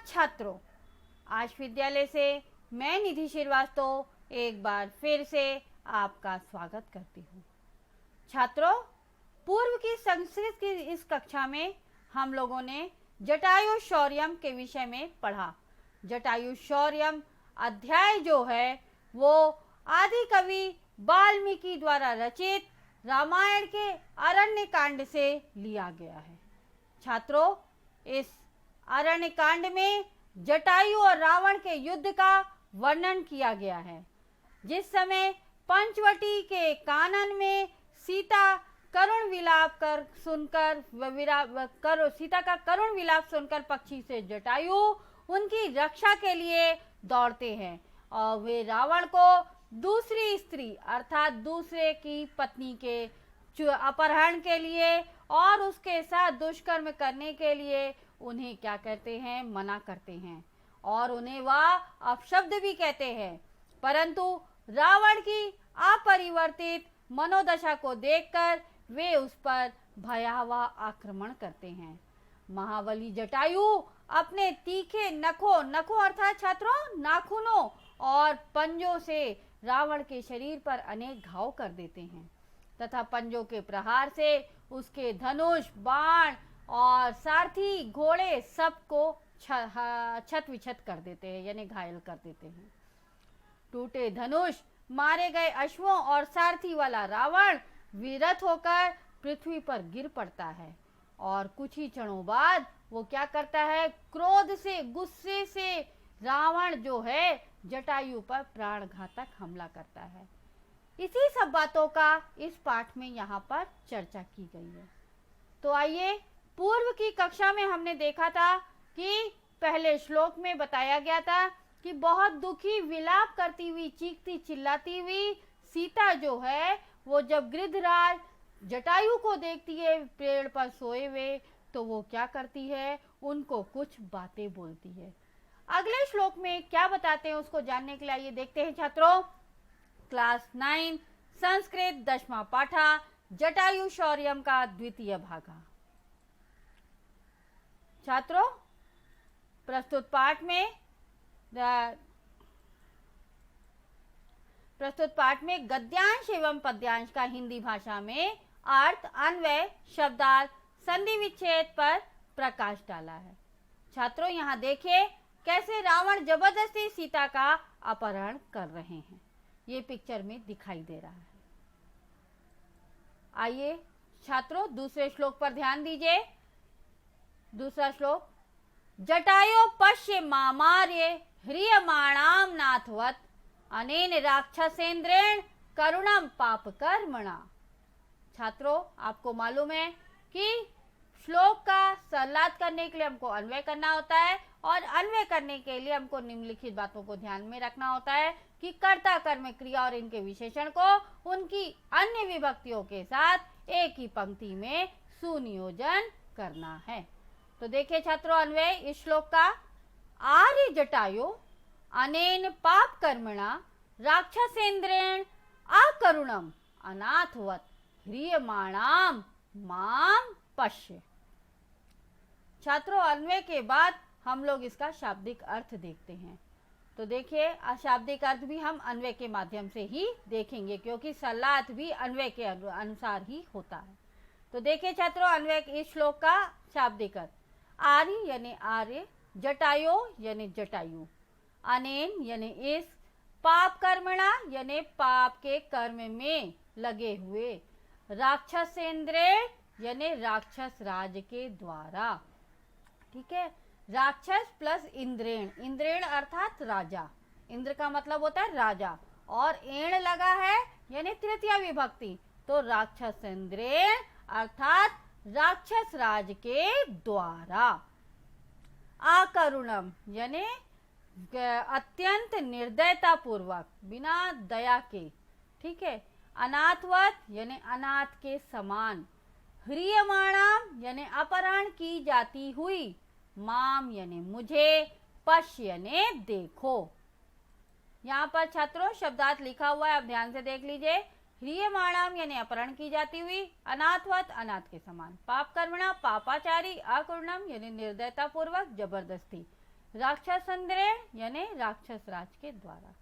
नमस्कार छात्रों, आज विद्यालय से मैं निधि श्रीवास्तव एक बार फिर से आपका स्वागत करती हूँ। छात्रों, पूर्व की संस्कृत की इस कक्षा में हम लोगों ने जटायु शौर्यम के विषय में पढ़ा। जटायु शौर्यम अध्याय जो है वो आदि कवि वाल्मीकि द्वारा रचित रामायण के अरण्य कांड से लिया गया है। छात्रों, इस अरण्य कांड में जटायु और रावण के युद्ध का वर्णन किया गया है। जिस समय पंचवटी के कानन में सीता करुण विलाप कर सुनकर सीता का करुण विलाप सुनकर पक्षी से जटायु उनकी रक्षा के लिए दौड़ते हैं और वे रावण को दूसरी स्त्री अर्थात दूसरे की पत्नी के अपहरण के लिए और उसके साथ दुष्कर्म करने के लिए उन्हें क्या कहते हैं, मना करते हैं और उन्हें वह अपशब्द भी कहते हैं। परंतु रावण की अपरिवर्तित मनोदशा को देखकर वे उस पर भयावह आक्रमण करते हैं। महाबली जटायु अपने तीखे नखों अर्थात छात्रों नाखूनों और पंजों से रावण के शरीर पर अनेक घाव कर देते हैं तथा पंजों के प्रहार से उसके धनुष, बाण और सारथी, घोड़े सबको छत विछत कर देते हैं, यानी घायल कर देते हैं। टूटे धनुष, मारे गए अश्वों और सारथी वाला रावण विरत होकर पृथ्वी पर गिर पड़ता है और कुछ ही क्षणों बाद वो क्या करता है, क्रोध से, गुस्से से रावण जो है जटायु पर प्राणघातक हमला करता है। इसी सब बातों का इस पाठ में यहाँ पर चर्चा की गई है। तो आइए, पूर्व की कक्षा में हमने देखा था कि पहले श्लोक में बताया गया था कि बहुत दुखी विलाप करती हुई, चीखती चिल्लाती हुई सीता जो है वो जब गिरधराज जटायु को देखती है पेड़ पर सोए हुए तो वो क्या करती है, उनको कुछ बातें बोलती है। अगले श्लोक में क्या बताते हैं उसको जानने के लिए आइए देखते हैं छात्रों। क्लास 9 संस्कृत 10वां पाठा जटायु शौर्यम का द्वितीय भागा। छात्रों, प्रस्तुत पाठ में गद्यांश एवं पद्यांश का हिंदी भाषा में अर्थ, अन्वय, शब्दार्थ, संधि विच्छेद पर प्रकाश डाला है। छात्रों, यहाँ देखिए कैसे रावण जबरदस्ती सीता का अपहरण कर रहे हैं, ये पिक्चर में दिखाई दे रहा है। आइए छात्रों, दूसरे श्लोक पर ध्यान दीजिए। दूसरा श्लोक, जटायो पश्य मामार्य ह्रियमाणाम नाथवत अनेन राक्षसेन्द्रेण करुणम पाप कर्मणा। छात्रों, आपको मालूम है कि श्लोक का संलाप करने के लिए हमको अन्वय करना होता है और अन्वय करने के लिए हमको निम्नलिखित बातों को ध्यान में रखना होता है कि कर्ता, कर्म, क्रिया और इनके विशेषण को उनकी अन्य विभक्तियों के साथ एक ही पंक्ति में सुनियोजन करना है। तो देखिए छात्रों, अन्वय इस श्लोक का, आर्य जटायु अनेन पाप कर्मणा राक्षसेन्द्रेण अकरुणम अनाथवत ह्रियमाणाम माम पश्य। छात्रों, अन्वय के बाद हम लोग इसका शाब्दिक अर्थ देखते हैं। तो देखिए, अशाब्दिक अर्थ भी हम अन्वय के माध्यम से ही देखेंगे क्योंकि संलाप भी अन्वय के अनुसार ही होता है। तो देखिए छात्रों, अन्वय इस श्लोक का शाब्दिक अर्थ, आर्य यानी आर्य, जटायो यानी जटायु, अनेन यानी इस, पाप कर्मणा यानी पाप के कर्म में लगे हुए, राक्षसेन्द्रे यानी राक्षस राज के द्वारा। ठीक है, राक्षस प्लस इंद्रेण, इंद्रेण अर्थात राजा, इंद्र का मतलब होता है राजा और एण लगा है यानी तृतीय विभक्ति, तो राक्षसेन्द्रेण अर्थात राक्षस राज के द्वारा। अकरुणम यानी अत्यंत निर्दयता पूर्वक, बिना दया के। ठीक है, अनाथवत यानी अनाथ के समान, ह्रियमाणाम यानी अपहरण की जाती हुई, माम यानी मुझे, पश्य यानी देखो। यहाँ पर छात्रों शब्दार्थ लिखा हुआ है, आप ध्यान से देख लीजिए। ह्रियमाणाम यानी अपहरण की जाती हुई, अनाथवत अनाथ के समान, पाप कर्मणा पापाचारी, अकुर्णम यानी निर्दयता पूर्वक, जबरदस्ती। राक्षस इंद्रेण यानी राक्षस राज के द्वारा।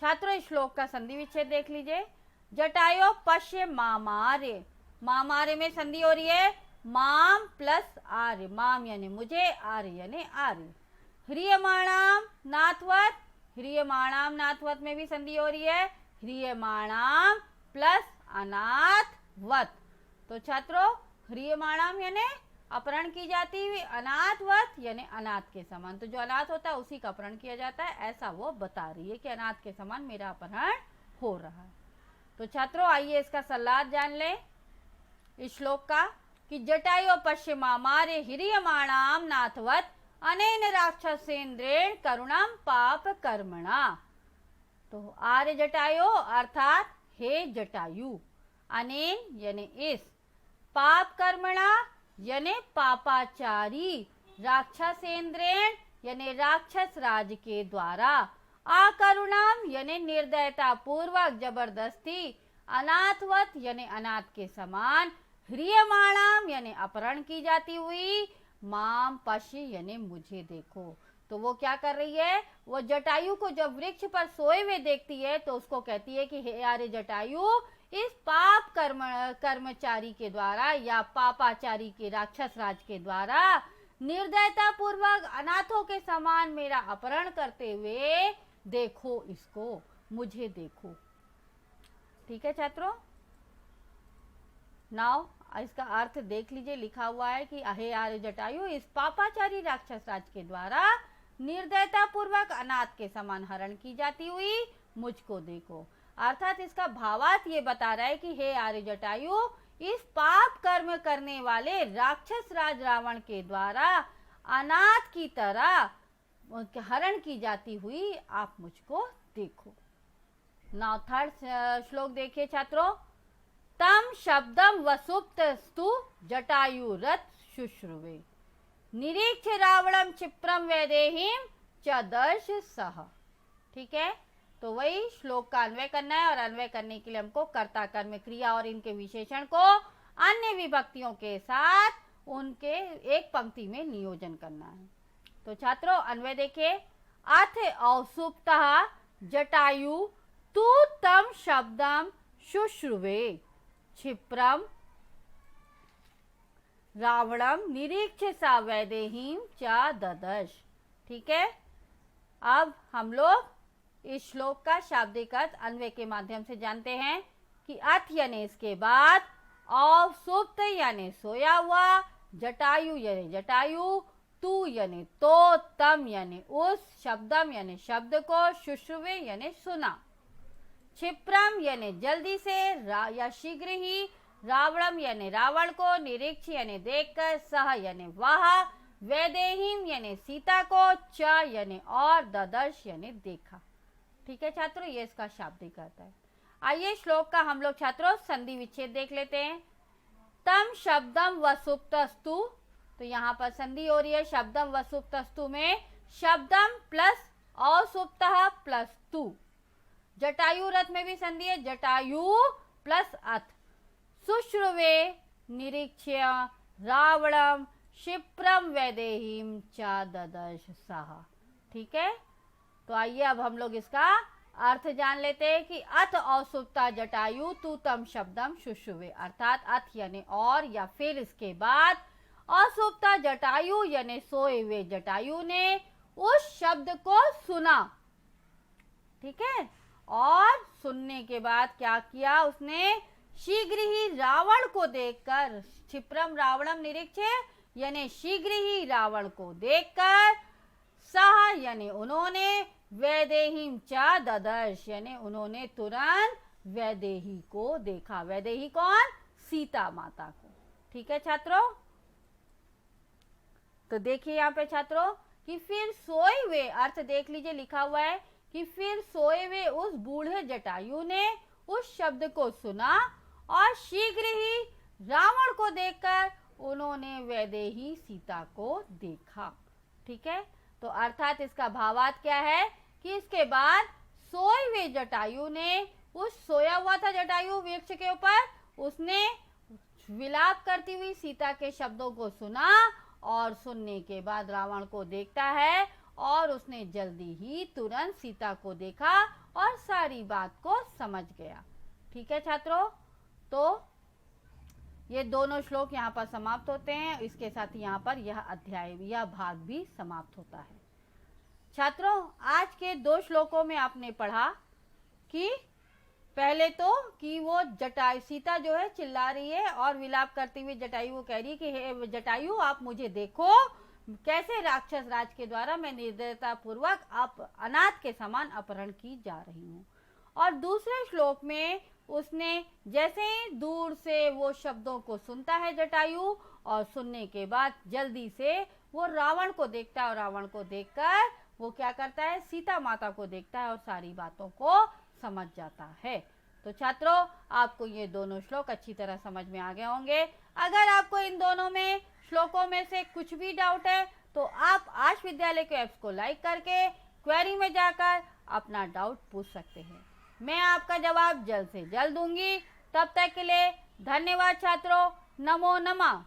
छात्रों इस श्लोक का संधि विच्छेद देख लीजिए। जटायो पश्य मामार्य, मामार्य में संधि हो रही है माम प्लस आर्य, माम यानी मुझे, आर्य यानी आर्य। ह्रियमाणाम नाथवत, ह्रियमाणाम नाथवत में भी संधि हो रही है ह्रियमाणाम प्लस अनाथवत। तो छात्रों ह्रियमाणाम यानी अपहरण की जाती हुई, अनाथवत यानी अनाथ के समान। तो जो अनाथ होता है उसी का अपहरण किया जाता है, ऐसा वो बता रही है कि अनाथ के समान मेरा अपहरण हो रहा है। तो छात्रों आइए इसका सलाह जान लें इस श्लोक का कि जटायो पश्चिमामार्य ह्रियमाणाम नाथवत अनेन राक्षसेन्द्रेण करुणाम पाप कर्मणा। तो आर्य जटायो अर्थात हे जटायु, अनेन यानी इस, पाप कर्मणा यानी पापाचारी, राक्षसेन्द्रेण यानी राक्षस राज के द्वारा, अकरुणाम यानी निर्दयता पूर्वक जबरदस्ती, अनाथवत यानी अनाथ के समान, ह्रियमाणाम यानी अपहरण की जाती हुई, माम पश्य यानी मुझे देखो। तो वो क्या कर रही है, वो जटायु को जब वृक्ष पर सोए हुए देखती है तो उसको कहती है कि हे आर्य जटायु, इस पाप कर्मचारी के द्वारा या पापाचारी के राक्षस राज के द्वारा निर्दयता पूर्वक अनाथों के समान मेरा अपहरण करते हुए देखो, इसको मुझे देखो। ठीक है छात्रों, नाउ इसका अर्थ देख लीजिए। लिखा हुआ है कि हे आर्य जटायु, इस पापाचारी राक्षस राज के द्वारा निर्दयता पूर्वक अनाथ के समान हरण की जाती हुई मुझको देखो। अर्थात इसका भावार्थ ये बता रहा है कि हे आर्य जटायु, इस पाप कर्म करने वाले राक्षस राज रावण के द्वारा अनाथ की तरह हरण की जाती हुई आप मुझको देखो। नाउ थर्ड श्लोक देखिए छात्रों। तम शब्दम वसुप्त स्तु जटायुरथ शुश्रुवे, निरीक्ष रावणम क्षिप्रम वैदेहीम च दर्श सह। ठीक है, तो वही श्लोक का अन्वय करना है और अन्वय करने के लिए हमको कर्ता कर्म क्रिया और इनके विशेषण को अन्य विभक्तियों के साथ उनके एक पंक्ति में नियोजन करना है। तो छात्रों अन्वय देखिए। अथ औसुप्तः जटायु तू तम शब्दम शुश्रुवे क्षिप्रम रावणम निरीक्ष सा वैदेहीम च ददर्श। ठीक है, अब हम लोग इस श्लोक का शाब्दिक अर्थ अन्वय के माध्यम से जानते हैं कि अथ यानी इसके बाद, औसुप्त यानी सोया हुआ, जटायु यानी जटायु, तू यानी तो, तम यानी उस, शब्दम यानी शब्द को, शुश्रुवे यानी सुना, क्षिप्रम यानी जल्दी से या शीघ्र ही, रावणम यानी रावण को, निरीक्ष यानी देखकर, सह यानी वह, वैदेहीम यानी सीता को, च यानी और, ददर्श यानी देखा। ठीक है छात्रों, ये इसका शाब्दिक अर्थ है। आइए श्लोक का हम लोग छात्रों संधि विच्छेद देख लेते हैं। तम शब्दम वसुप्तस्तु, तो यहाँ पर संधि हो रही है शब्दम वसुप्तस्तु में शब्दम प्लस औसुप्तः प्लस तु। जटायु रथ में भी संधि है जटायु प्लस अथ। शुश्रुवे निरीक्ष्य रावणम क्षिप्रम वैदेहीम च ददर्श सह। ठीक है, तो आइए अब हम लोग इसका अर्थ जान लेते हैं कि अथ औसुप्ता जटायु तू तम शब्दम शुश्रुवे, अर्थात अथ यानी और या फिर इसके बाद, औसुप्ता जटायु यानी सोए हुए जटायु ने उस शब्द को सुना। ठीक है, और सुनने के बाद क्या किया उसने, शीघ्र ही रावण को देखकर, क्षिप्रम रावणम निरीक्ष्य यानी शीघ्र ही रावण को देखकर, सह यानी उन्होंने, वैदेहीम च ददर्श यानी उन्होंने तुरंत वैदेही को देखा। वैदेही कौन, सीता माता को। ठीक है छात्रों, तो देखिए यहाँ पे छात्रों कि फिर सोए हुए, अर्थ देख लीजिए लिखा हुआ है कि फिर सोए हुए उस बूढ़े जटायु ने उस शब्द को सुना और शीघ्र ही रावण को देखकर उन्होंने वैदेही सीता को देखा। ठीक है, तो अर्थात इसका भावार्थ क्या है कि इसके बाद सोए हुए जटायु ने, उस सोया हुआ था जटायु वृक्ष के ऊपर, उसने विलाप करती हुई सीता के शब्दों को सुना और सुनने के बाद रावण को देखता है और उसने जल्दी ही तुरंत सीता को देखा और सारी बात को समझ गया। ठीक है छात्रों, तो ये दोनों श्लोक यहाँ पर समाप्त होते हैं। इसके साथ यहाँ पर यह अध्याय, यह भाग भी समाप्त होता है। छात्रों, आज के 2 श्लोकों में आपने पढ़ा कि पहले तो कि वो जटायु, सीता जो है चिल्ला रही है और विलाप करती हुई जटायु को कह रही है कि हे जटायु, आप मुझे देखो, कैसे राक्षस राज के द्वारा मैं निर्दयता पूर्वक आप अनाथ के समान अपहरण की जा रही हूँ। और दूसरे श्लोक में उसने जैसे ही दूर से वो शब्दों को सुनता है जटायु, और सुनने के बाद जल्दी से वो रावण को देखता है और रावण को देखकर वो क्या करता है, सीता माता को देखता है और सारी बातों को समझ जाता है। तो छात्रों, आपको ये दोनों श्लोक अच्छी तरह समझ में आ गए होंगे। अगर आपको इन दोनों में श्लोकों में से कुछ भी डाउट है तो आप आश विद्यालय के ऐप्स को लाइक करके क्वेरी में जाकर अपना डाउट पूछ सकते हैं। मैं आपका जवाब जल्द से जल्द दूंगी। तब तक के लिए धन्यवाद छात्रों। नमो नमः।